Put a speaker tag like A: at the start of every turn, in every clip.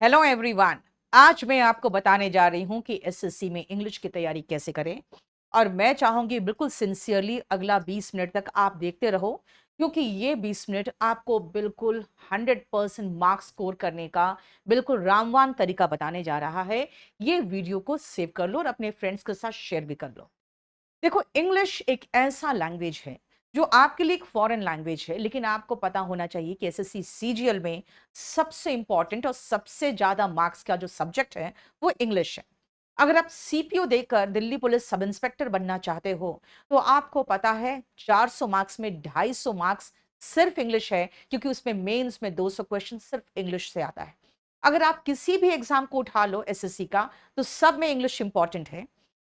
A: Hello everyone. आज मैं आपको बताने जा रही हूं कि एसएससी में इंग्लिश की तैयारी कैसे करें। और मैं चाहूंगी बिल्कुल सिंसियरली अगला 20 मिनट तक आप देखते रहो, क्योंकि ये 20 मिनट आपको बिल्कुल 100% मार्क्स स्कोर करने का बिल्कुल रामवान तरीका बताने जा रहा है। ये वीडियो को सेव कर लो और अपने फ्रेंड्स के साथ शेयर भी कर लो। देखो, इंग्लिश एक ऐसा लैंग्वेज है जो आपके लिए एक फॉरेन लैंग्वेज है, लेकिन आपको पता होना चाहिए कि एसएससी सीजीएल में सबसे इंपॉर्टेंट और सबसे ज्यादा मार्क्स का जो सब्जेक्ट है वो इंग्लिश है। अगर आप सीपीओ देकर दिल्ली पुलिस सब इंस्पेक्टर बनना चाहते हो तो आपको पता है 400 मार्क्स में 250 मार्क्स सिर्फ इंग्लिश है, क्योंकि उसमें मेंस में 200 क्वेश्चन सिर्फ इंग्लिश से आता है। अगर आप किसी भी एग्जाम को उठा लो एसएससी का, तो सब में इंग्लिश इंपॉर्टेंट है।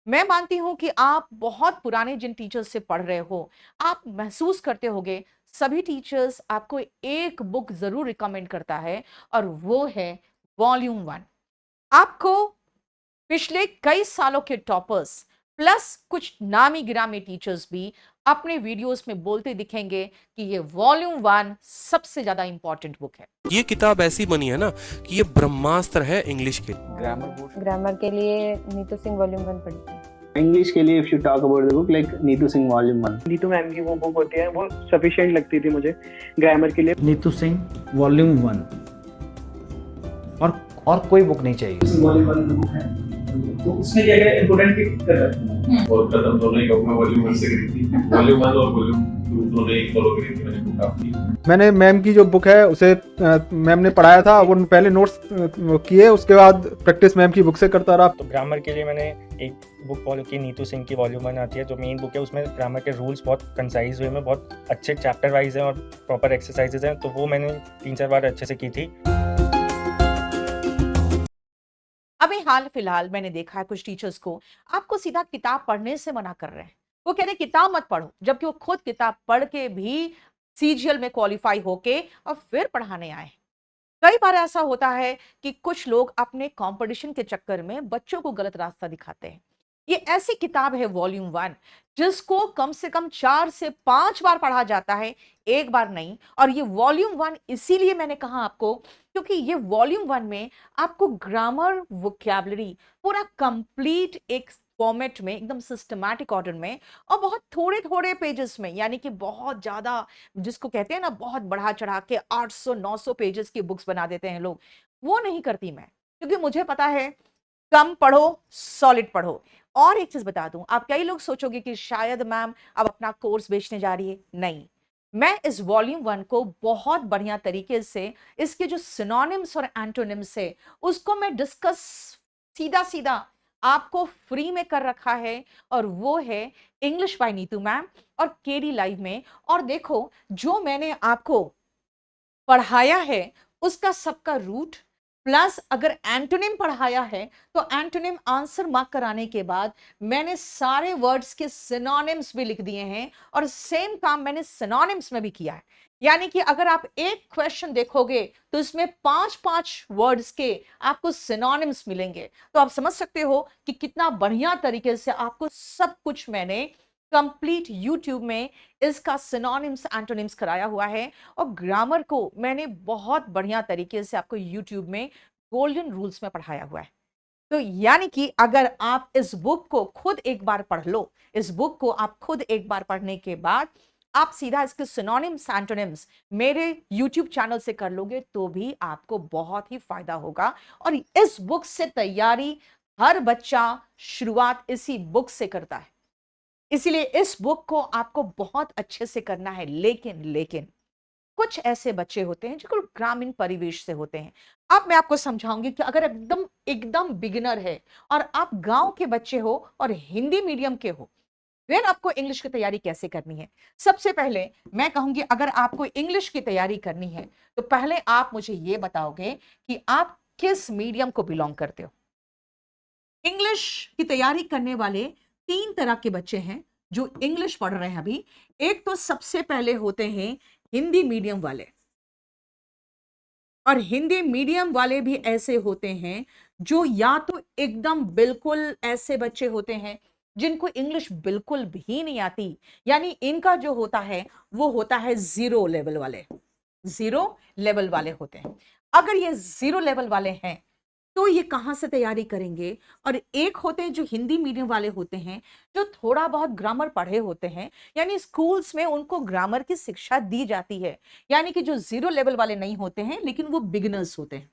A: मैं मानती हूं कि आप बहुत पुराने जिन टीचर्स से पढ़ रहे हो, आप महसूस करते होगे सभी टीचर्स आपको एक बुक जरूर रिकमेंड करता है, और वो है वॉल्यूम 1। आपको पिछले कई सालों के टॉपर्स प्लस कुछ नामी गिरामी टीचर्स भी अपने वीडियोस में बोलते दिखेंगे कि ये वॉल्यूम 1 सबसे ज्यादा इंपॉर्टेंट बुक है।
B: ये किताब ऐसी बनी है ना कि ये ब्रह्मास्त्र है इंग्लिश के।
C: ग्रामर के लिए नीतू सिंह वॉल्यूम 1 पढ़ी थी।
D: इंग्लिश के लिए if you talk about the book like Neetu Singh volume 1।
E: Neetu ma'am की वो बुक होती है, वो सफिशिएंट लगती थी मुझे ग्रामर के लिए।
F: नीतू सिंह वॉल्यूम 1 और कोई बुक नहीं चाहिए।
G: वॉल्यूम 1 बुक है तो उसमें क्या क्या इंपॉर्टेंट पिक कर रखते हैं और कदम दोनों ही मैं वॉल्यूम 1 से करी थी। वॉल्यूम 1 और वॉल्यूम 2 दोनों ही फॉलो करी थी मैंने बुक अपनी।
H: मैंने मैम की जो बुक है उसे मैम ने पढ़ाया था, वो पहले नोट्स किए, उसके बाद प्रैक्टिस मैम की बुक से करता रहा।
I: तो ग्रामर के लिए मैंने एक बुक फॉलो की, नीतू सिंह की वॉल्यूम 1 आती है जो मेन बुक है। उसमें ग्रामर के रूल्स बहुत कंसाइज वे में बहुत अच्छे चैप्टर वाइज हैं और प्रॉपर एक्सरसाइजेज हैं, तो वो मैंने 3-4 बार अच्छे से की थी।
A: अभी हाल फिलहाल मैंने देखा है कुछ टीचर्स को आपको सीधा किताब पढ़ने से मना कर रहे हैं। वो कह रहे किताब मत पढ़ो, जबकि वो खुद किताब पढ़ के भी सीजीएल में क्वालिफाई होके और फिर पढ़ाने आए। कई बार ऐसा होता है कि कुछ लोग अपने कंपटीशन के चक्कर में बच्चों को गलत रास्ता दिखाते हैं। ये ऐसी किताब है वॉल्यूम 1 जिसको कम से कम 4 से 5 बार पढ़ा जाता है, एक बार नहीं। और ये वॉल्यूम 1 इसीलिए मैंने कहा आपको, क्योंकि ये वॉल्यूम 1 में आपको ग्रामर, वोकैबुलरी पूरा कंप्लीट एक फॉर्मेट में, एकदम सिस्टमैटिक ऑर्डर में, और बहुत थोड़े थोड़े पेजेस में, यानी कि बहुत ज्यादा, जिसको कहते हैं ना बहुत बढ़ा चढ़ा के 800-900 पेजेस की बुक्स बना देते हैं लोग, वो नहीं करती मैं। क्योंकि मुझे पता है कम पढ़ो, सॉलिड पढ़ो। और एक चीज बता दूं, आप कई लोग सोचोगे कि शायद मैम अब अपना कोर्स बेचने जा रही है। नहीं, मैं इस वॉल्यूम 1 को बहुत बढ़िया तरीके से इसके जो सिनोनिम्स और एंटोनिम्स है उसको मैं डिस्कस सीधा सीधा आपको फ्री में कर रखा है, और वो है इंग्लिश बाय नीतू मैम और केडी लाइव में। और देखो, जो मैंने आपको पढ़ाया है उसका सबका रूट प्लस अगर एंटोनिम पढ़ाया है तो एंटोनिम आंसर मार्क कराने के बाद मैंने सारे वर्ड्स के सिनोनिम्स भी लिख दिए हैं, और सेम काम मैंने सिनोनिम्स में भी किया है। यानी कि अगर आप एक क्वेश्चन देखोगे तो इसमें 5-5 वर्ड्स के आपको सिनोनिम्स मिलेंगे। तो आप समझ सकते हो कि कितना बढ़िया तरीके से आपको सब कुछ मैंने कंप्लीट यूट्यूब में इसका सिनोनिम्स एंटोनिम्स कराया हुआ है। और ग्रामर को मैंने बहुत बढ़िया तरीके से आपको यूट्यूब में गोल्डन रूल्स में पढ़ाया हुआ है। तो यानी कि अगर आप इस बुक को खुद एक बार पढ़ लो, इस बुक को आप खुद एक बार पढ़ने के बाद आप सीधा इसके सिनोनिम्स एंटोनिम्स मेरे YouTube चैनल से कर लोगे तो भी आपको बहुत ही फायदा होगा। और इस बुक से तैयारी हर बच्चा शुरुआत इसी बुक से करता है, इसीलिए इस बुक को आपको बहुत अच्छे से करना है। लेकिन कुछ ऐसे बच्चे होते हैं जो ग्रामीण परिवेश से होते हैं। अब मैं आपको समझाऊंगी कि अगर एकदम एकदम बिगिनर है और आप गांव के बच्चे हो और हिंदी मीडियम के हो, फिर आपको इंग्लिश की तैयारी कैसे करनी है। सबसे पहले मैं कहूंगी, अगर आपको इंग्लिश की तैयारी करनी है तो पहले आप मुझे ये बताओगे कि आप किस मीडियम को बिलोंग करते हो। इंग्लिश की तैयारी करने वाले 3 तरह के बच्चे हैं जो इंग्लिश पढ़ रहे हैं अभी। एक तो सबसे पहले होते हैं हिंदी मीडियम वाले, और हिंदी मीडियम वाले भी ऐसे होते हैं जो या तो एकदम बिल्कुल ऐसे बच्चे होते हैं जिनको इंग्लिश बिल्कुल भी नहीं आती, यानी इनका जो होता है वो होता है 0 लेवल वाले, 0 लेवल वाले होते हैं। अगर ये 0 लेवल वाले हैं तो ये कहाँ से तैयारी करेंगे? और एक होते हैं जो हिंदी मीडियम वाले होते हैं, जो थोड़ा बहुत ग्रामर पढ़े होते हैं, यानी स्कूल्स में उनको ग्रामर की शिक्षा दी जाती है, यानी कि जो 0 लेवल वाले नहीं होते हैं लेकिन वो बिगिनर्स होते हैं,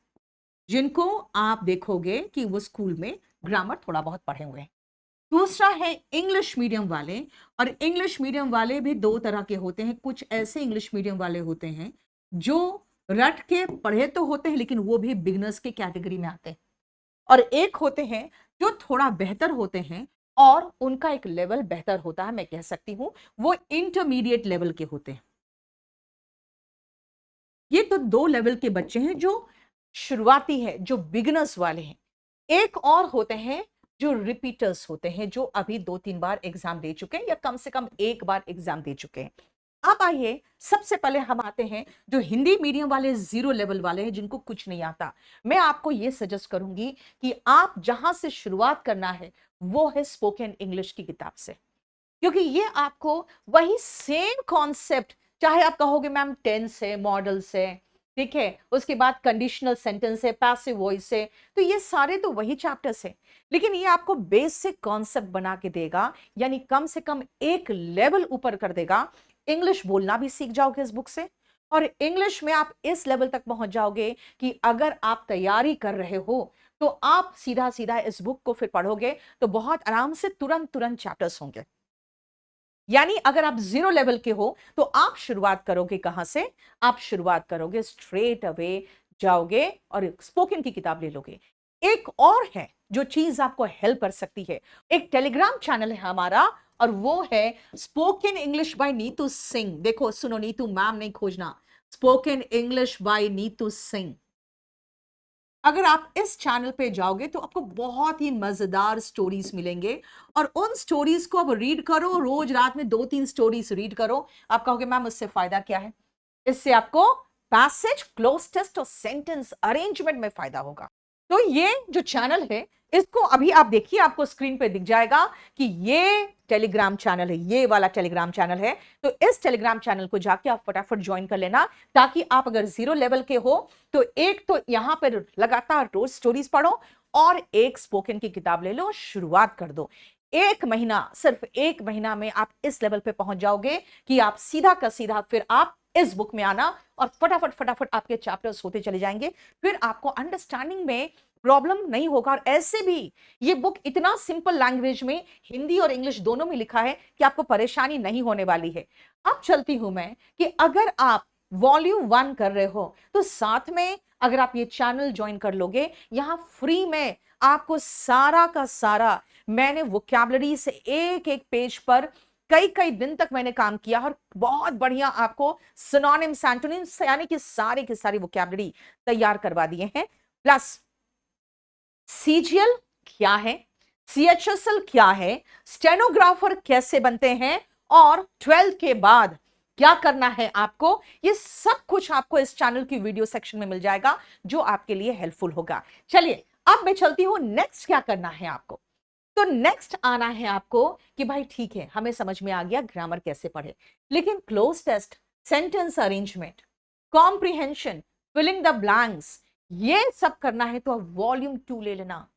A: जिनको आप देखोगे कि वो स्कूल में ग्रामर थोड़ा बहुत पढ़े हुए हैं। दूसरा है इंग्लिश मीडियम वाले, और इंग्लिश मीडियम वाले भी 2 तरह के होते हैं। कुछ ऐसे इंग्लिश मीडियम वाले होते हैं जो रट के पढ़े तो होते हैं लेकिन वो भी बिगिनर्स के कैटेगरी में आते हैं, और एक होते हैं जो थोड़ा बेहतर होते हैं और उनका एक लेवल बेहतर होता है, मैं कह सकती हूं वो इंटरमीडिएट लेवल के होते हैं। ये तो 2 लेवल के बच्चे हैं जो शुरुआती है, जो बिगिनर्स वाले हैं। एक और होते हैं जो रिपीटर्स होते हैं, जो अभी 2-3 बार एग्जाम दे चुके हैं या कम से कम 1 बार एग्जाम दे चुके हैं। अब आइए, सबसे पहले हम आते हैं जो हिंदी मीडियम वाले 0 लेवल वाले हैं, जिनको कुछ नहीं आता। मैं आपको यह सजेस्ट करूंगी कि आप जहां से शुरुआत करना है वो है स्पोकन इंग्लिश की किताब से, क्योंकि ये आपको वही सेम कॉन्सेप्ट, चाहे आप कहोगे मैम टेंस है, मॉडल्स है, ठीक है, उसके बाद कंडीशनल सेंटेंस है, पैसिव वॉइस है, तो ये सारे तो वही चैप्टर्स है, लेकिन ये आपको बेसिक कॉन्सेप्ट बना के देगा, यानी कम से कम एक लेवल ऊपर कर देगा। इंग्लिश बोलना भी सीख जाओगे इस बुक से, और इंग्लिश में आप इस लेवल तक पहुंच जाओगे कि अगर आप तैयारी कर रहे हो तो आप सीधा सीधा इस बुक को फिर पढ़ोगे तो बहुत आराम से तुरंत चैप्टर्स होंगे। यानी अगर आप 0 लेवल के हो तो आप शुरुआत करोगे कहां से? आप शुरुआत करोगे स्ट्रेट अवे जाओगे और स्पोकन की किताब ले लोगे। एक और है जो चीज आपको हेल्प कर सकती है, एक टेलीग्राम चैनल है हमारा, और वो है spoken English by Neetu Singh. देखो सुनो, नीतू मैम नहीं खोजना, spoken English by Neetu Singh. अगर आप इस चैनल पे जाओगे तो आपको बहुत ही मजेदार स्टोरीज मिलेंगे, और उन स्टोरीज को अब रीड करो, रोज रात में 2-3 स्टोरीज रीड करो। आप कहोगे मैम उससे फायदा क्या है? इससे आपको पैसेज, क्लोज टेस्ट और सेंटेंस अरेंजमेंट में फायदा होगा। तो ये जो चैनल है इसको अभी आप देखिए, आपको स्क्रीन पे दिख जाएगा कि ये टेलीग्राम चैनल है, ये वाला टेलीग्राम चैनल है। तो इस टेलीग्राम चैनल को जाके आप फटाफट ज्वाइन कर लेना, ताकि आप अगर 0 लेवल के हो तो एक तो यहां पर लगातार रोज स्टोरीज पढ़ो, और एक स्पोकन की किताब ले लो, शुरुआत कर दो। 1 महीना, सिर्फ 1 महीना में आप इस लेवल पे पहुंच जाओगे कि आप सीधा का सीधा फिर आप इस बुक में आना और फटाफट आपके चैप्टर्स होते चले जाएंगे। फिर आपको अंडरस्टैंडिंग में प्रॉब्लम नहीं होगा, और ऐसे भी ये बुक इतना सिंपल लैंग्वेज में, हिंदी और इंग्लिश दोनों में लिखा है कि आपको परेशानी नहीं होने वाली है। अब चलती हूं मैं कि अगर आप वॉल्यूम 1 कर रहे हो तो साथ में अगर आप ये चैनल ज्वाइन कर लोगे, यहां फ्री में आपको सारा का सारा, मैंने वोकैबुलरी से एक पेज पर कई दिन तक मैंने काम किया, और बहुत बढ़िया आपको सिनोनिम्स, एंटोनिम्स, यानी कि सारे की सारी वोकैबुलरी तैयार करवा दिए हैं। प्लस सीजीएल क्या है, सीएचएसएल क्या है, स्टेनोग्राफर कैसे बनते हैं, और 12th के बाद क्या करना है आपको, ये सब कुछ आपको इस चैनल की वीडियो सेक्शन में मिल जाएगा, जो आपके लिए हेल्पफुल होगा। चलिए अब मैं चलती हूं, नेक्स्ट क्या करना है आपको। तो नेक्स्ट आना है आपको कि भाई ठीक है, हमें समझ में आ गया ग्रामर कैसे पढ़े, लेकिन cloze test, sentence arrangement, comprehension, filling the blanks, ये सब करना है तो आप वॉल्यूम 2 ले लेना,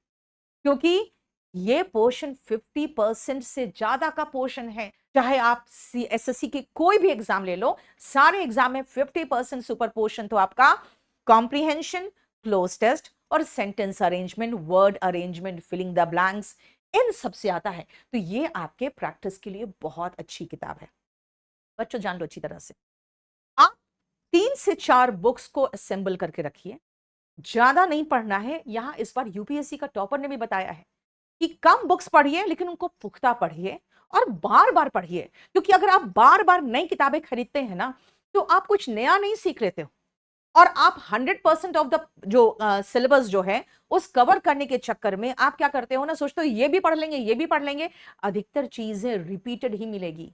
A: क्योंकि ये पोर्शन 50% से ज्यादा का पोर्शन है। चाहे आप एसएससी के कोई भी एग्जाम ले लो, सारे एग्जाम में 50% सुपर पोर्शन तो आपका कॉम्प्रिहेंशन, क्लोज टेस्ट और sentence arrangement, word arrangement, filling the blanks, इन सब से आता है। तो ये आपके प्रैक्टिस के लिए बहुत अच्छी किताब है। बच्चों जान लो अच्छी तरह से, आप 3 से 4 बुक्स को असेंबल करके रखिए, ज्यादा नहीं पढ़ना है। यहां इस बार यूपीएससी का टॉपर ने भी बताया है कि कम बुक्स पढ़िए, लेकिन उनको पुख्ता पढ़िए और बार बार पढ़िए, क्योंकि अगर आप बार बार नई किताबें खरीदते हैं ना, तो आप कुछ नया नहीं सीख लेते हो, और आप 100% ऑफ द जो सिलेबस जो है उस कवर करने के चक्कर में आप क्या करते हो ना, सोचते हो ये भी पढ़ लेंगे, ये भी पढ़ लेंगे, अधिकतर चीजें रिपीटेड ही मिलेगी।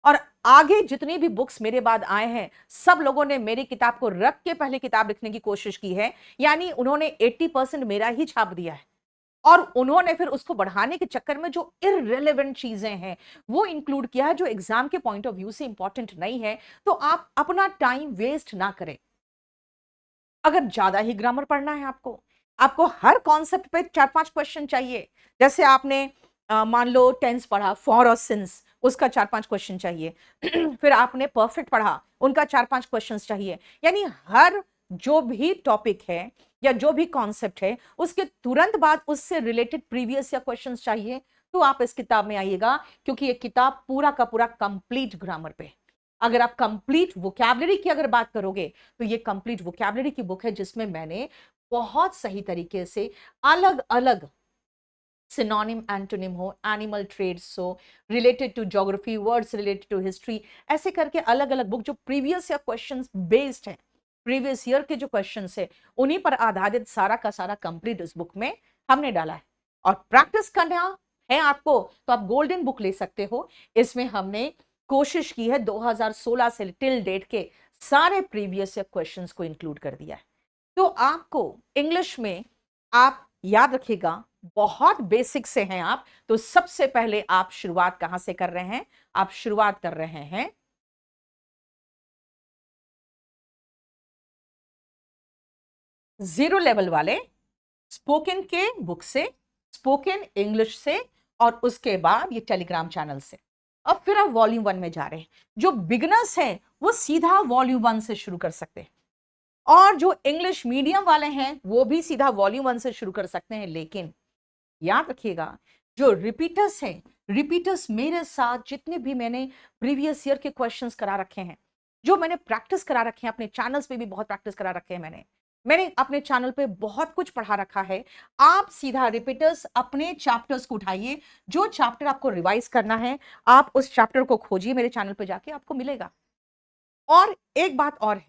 A: और आगे जितनी भी बुक्स मेरे बाद आए हैं, सब लोगों ने मेरी किताब को रख के पहले किताब लिखने की कोशिश की है, यानी उन्होंने 80% मेरा ही छाप दिया है, और उन्होंने फिर उसको बढ़ाने के चक्कर में जो इररिलेवेंट चीजें हैं वो इंक्लूड किया है, जो एग्जाम के पॉइंट ऑफ व्यू से इंपॉर्टेंट नहीं है। तो आप अपना टाइम वेस्ट ना करें। अगर ज्यादा ही ग्रामर पढ़ना है आपको हर कॉन्सेप्ट पे 4-5 क्वेश्चन चाहिए। जैसे आपने मान लो टेंस पढ़ा, फॉर और सिंस, उसका 4-5 क्वेश्चन चाहिए। फिर आपने परफेक्ट पढ़ा, उनका 4-5 क्वेश्चंस चाहिए। यानी हर जो भी टॉपिक है या जो भी कॉन्सेप्ट है, उसके तुरंत बाद उससे रिलेटेड प्रीवियस या क्वेश्चंस चाहिए, तो आप इस किताब में आइएगा, क्योंकि ये किताब पूरा का पूरा कंप्लीट ग्रामर पे। अगर आप कंप्लीट वोकैबुलरी की अगर बात करोगे, तो ये कंप्लीट वोकैबुलरी की बुक है, जिसमें मैंने बहुत सही तरीके से अलग अलग सिनोनिम, एंटोनिम हो, एनिमल ट्रेड्स हो, related to geography, words related to history, ऐसे करके अलग अलग बुक जो प्रीवियस या क्वेश्चंस बेस्ड है, प्रीवियस ईयर के जो क्वेश्चंस है, उन्हीं पर आधारित सारा का सारा कंप्लीट इस बुक में हमने डाला है। और प्रैक्टिस करना है आपको, तो आप गोल्डन बुक ले सकते हो। इसमें हमने कोशिश की है 2016 से टिल डेट के सारे प्रीवियस क्वेश्चंस को इंक्लूड कर दिया है। तो आपको इंग्लिश में आप याद रखिएगा, बहुत बेसिक से हैं आप, तो सबसे पहले आप शुरुआत कहां से कर रहे हैं? आप शुरुआत कर रहे हैं जीरो लेवल वाले स्पोकन के बुक से, स्पोकन इंग्लिश से, और उसके बाद ये टेलीग्राम चैनल से। अब फिर आप वॉल्यूम 1 में जा रहे हैं। जो बिगनर्स हैं वो सीधा वॉल्यूम 1 से शुरू कर सकते हैं, और जो इंग्लिश मीडियम वाले हैं वो भी सीधा वॉल्यूम 1 से शुरू कर सकते हैं। लेकिन याद रखिएगा, जो रिपीटर्स हैं, रिपीटर्स मेरे साथ जितने भी मैंने प्रीवियस ईयर के क्वेश्चंस करा रखे हैं, जो मैंने प्रैक्टिस करा रखे हैं, अपने चैनल्स पे भी बहुत प्रैक्टिस करा रखे हैं, मैंने अपने चैनल पे बहुत कुछ पढ़ा रखा है। आप सीधा रिपीटर्स अपने चैप्टर्स को उठाइए, जो चैप्टर आपको रिवाइज करना है आप उस चैप्टर को खोजिए, मेरे चैनल पे जाके आपको मिलेगा। और एक बात और है,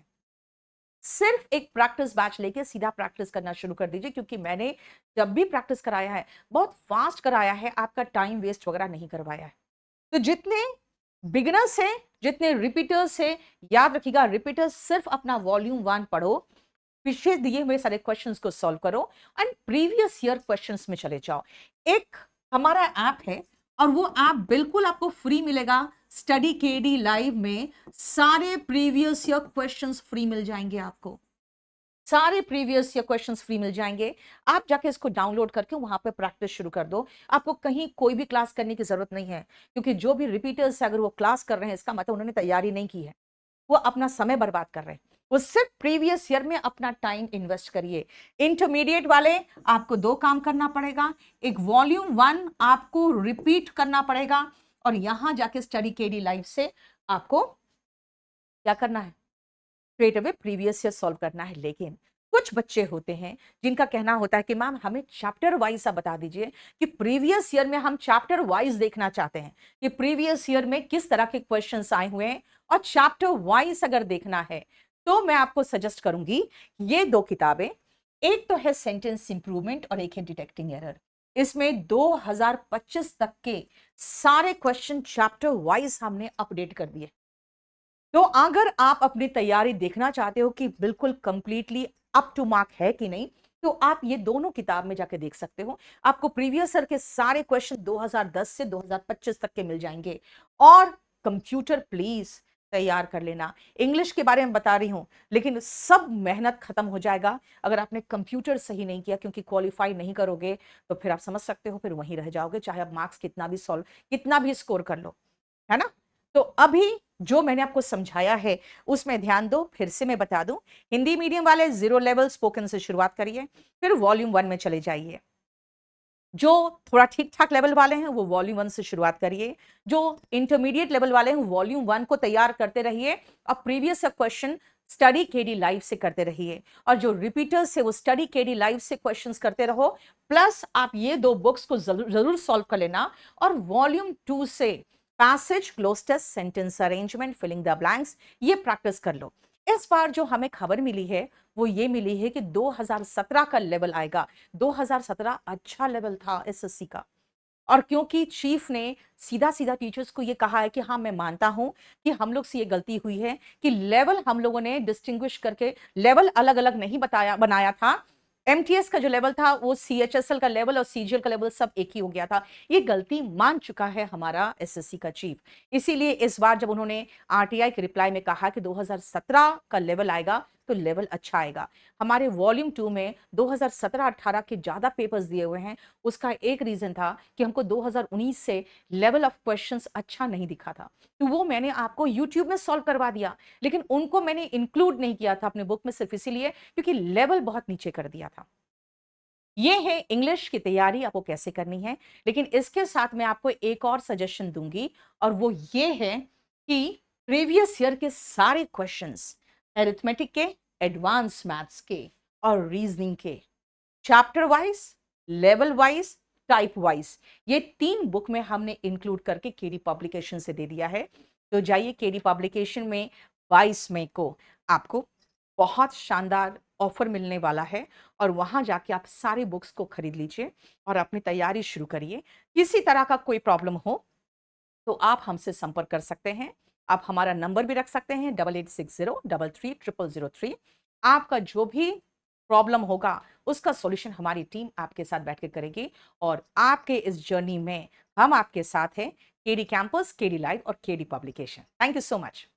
A: सिर्फ एक प्रैक्टिस बैच लेके सीधा प्रैक्टिस करना शुरू कर दीजिए, क्योंकि मैंने जब भी प्रैक्टिस कराया है बहुत फास्ट कराया है, आपका टाइम वेस्ट वगैरह नहीं करवाया है। तो जितने बिगिनर्स हैं, जितने रिपीटर्स हैं, याद रखिएगा, रिपीटर्स सिर्फ अपना वॉल्यूम 1 पढ़ो, पीछे दिए हुए सारे क्वेश्चंस को सॉल्व करो एंड प्रीवियस ईयर क्वेश्चंस में चले जाओ। एक हमारा ऐप है, और वो ऐप बिल्कुल आपको फ्री मिलेगा। स्टडी केडी लाइव में सारे प्रीवियस ईयर क्वेश्चंस फ्री मिल जाएंगे आपको, सारे प्रीवियस ईयर क्वेश्चंस फ्री मिल जाएंगे। आप जाके इसको डाउनलोड करके वहां पे प्रैक्टिस शुरू कर दो। आपको कहीं कोई भी क्लास करने की जरूरत नहीं है, क्योंकि जो भी रिपीटर्स है अगर वो क्लास कर रहे हैं, इसका मतलब उन्होंने तैयारी नहीं की है, वो अपना समय बर्बाद कर रहे हैं। वो सिर्फ प्रीवियस ईयर में अपना टाइम इन्वेस्ट करिए। इंटरमीडिएट वाले आपको 2 काम करना पड़ेगा, एक वॉल्यूम 1 आपको रिपीट करना पड़ेगा, और यहां जाके स्टडी केडी लाइव से आपको क्या करना है, straight away previous year solve करना है। लेकिन कुछ बच्चे होते हैं जिनका कहना होता है कि मैम हमें चैप्टर वाइज सा बता दीजिए, कि प्रीवियस ईयर में हम चैप्टर वाइज देखना चाहते हैं कि प्रीवियस ईयर में किस तरह के क्वेश्चंस आए हुए हैं, और चैप्टर वाइज अगर देखना है तो मैं आपको सजेस्ट करूंगी ये 2 किताबें। एक तो है सेंटेंस इंप्रूवमेंट और एक है डिटेक्टिंग एरर। इसमें 2025 तक के सारे क्वेश्चन चैप्टर वाइज हमने अपडेट कर दिए। तो अगर आप अपनी तैयारी देखना चाहते हो कि बिल्कुल कंप्लीटली अप टू मार्क है कि नहीं, तो आप ये दोनों किताब में जाके देख सकते हो। आपको प्रीवियस ईयर के सारे क्वेश्चन 2010 से 2025 तक के मिल जाएंगे। और कंप्यूटर प्लीज तैयार कर लेना। इंग्लिश के बारे में बता रही हूं, लेकिन सब मेहनत खत्म हो जाएगा अगर आपने कंप्यूटर सही नहीं किया, क्योंकि क्वालिफाई नहीं करोगे तो फिर आप समझ सकते हो, फिर वहीं रह जाओगे, चाहे आप मार्क्स कितना भी स्कोर कर लो, है ना। तो अभी जो मैंने आपको समझाया है उसमें ध्यान दो। फिर से मैं बता दूं, हिंदी मीडियम वाले 0 लेवल स्पोकन से शुरुआत करिए, फिर वॉल्यूम 1 में चले जाइए। जो थोड़ा ठीक ठाक लेवल वाले हैं वो वॉल्यूम 1 से शुरुआत करिए। जो इंटरमीडिएट लेवल वाले हैं वॉल्यूम 1 को तैयार करते रहिए, और previous question study KD live से करते रहिए। और जो रिपीटर्स है वो स्टडी केडी लाइव से क्वेश्चंस करते रहो, प्लस आप ये 2 बुक्स को जरूर सॉल्व कर लेना। और वॉल्यूम 2 से passage, cloze test, sentence arrangement, filling the blanks, ये प्रैक्टिस कर लो। इस बार जो हमें खबर मिली है वो ये मिली है कि 2017 का लेवल आएगा। 2017 अच्छा लेवल था एसएससी का, और क्योंकि चीफ ने सीधा सीधा टीचर्स को ये कहा है कि हाँ मैं मानता हूं कि हम लोग से ये गलती हुई है कि लेवल हम लोगों ने डिस्टिंग्विश करके लेवल अलग अलग नहीं बनाया था। एमटीएस का जो लेवल था वो सीएचएसएल का लेवल और सीजीएल का लेवल सब एक ही हो गया था। ये गलती मान चुका है हमारा एसएससी का चीफ। इसीलिए इस बार जब उन्होंने आरटीआई के रिप्लाई में कहा कि 2017 का लेवल आएगा, तो लेवल अच्छा आएगा। हमारे वॉल्यूम 2 में 2017-18 के ज़्यादा पेपर्स दिए हुए हैं। उसका एक रीज़न था कि हमको 2019 से लेवल ऑफ क्वेश्चंस अच्छा नहीं दिखा था, तो वो मैंने आपको यूट्यूब में सॉल्व करवा दिया, लेकिन उनको मैंने इंक्लूड नहीं किया था अपने बुक में सिर्फ इसीलिए क्योंकि लेवल बहुत नीचे कर दिया था। ये है इंग्लिश की तैयारी आपको कैसे करनी है, लेकिन इसके साथ मैं आपको एक और सजेशन दूंगी और वो ये है कि प्रीवियस ईयर के सारे क्वेश्चंस अरिथमेटिक के, एडवांस मैथ्स के और रीजनिंग के chapter wise, level wise, type wise, ये 3 बुक में हमने इंक्लूड करके केडी पब्लिकेशन से दे दिया है। तो जाइए केडी पब्लिकेशन में 22 मई को आपको बहुत शानदार ऑफर मिलने वाला है और वहां जाके आप सारे बुक्स को खरीद लीजिए और अपनी तैयारी शुरू करिए। किसी तरह का कोई प्रॉब्लम हो तो आप हमसे संपर्क कर सकते हैं। आप हमारा नंबर भी रख सकते हैं 8860333003। आपका जो भी प्रॉब्लम होगा उसका सॉल्यूशन हमारी टीम आपके साथ बैठ के करेगी और आपके इस जर्नी में हम आपके साथ हैं। केडी कैंपस, केडी लाइव और KD publication. Thank you so much.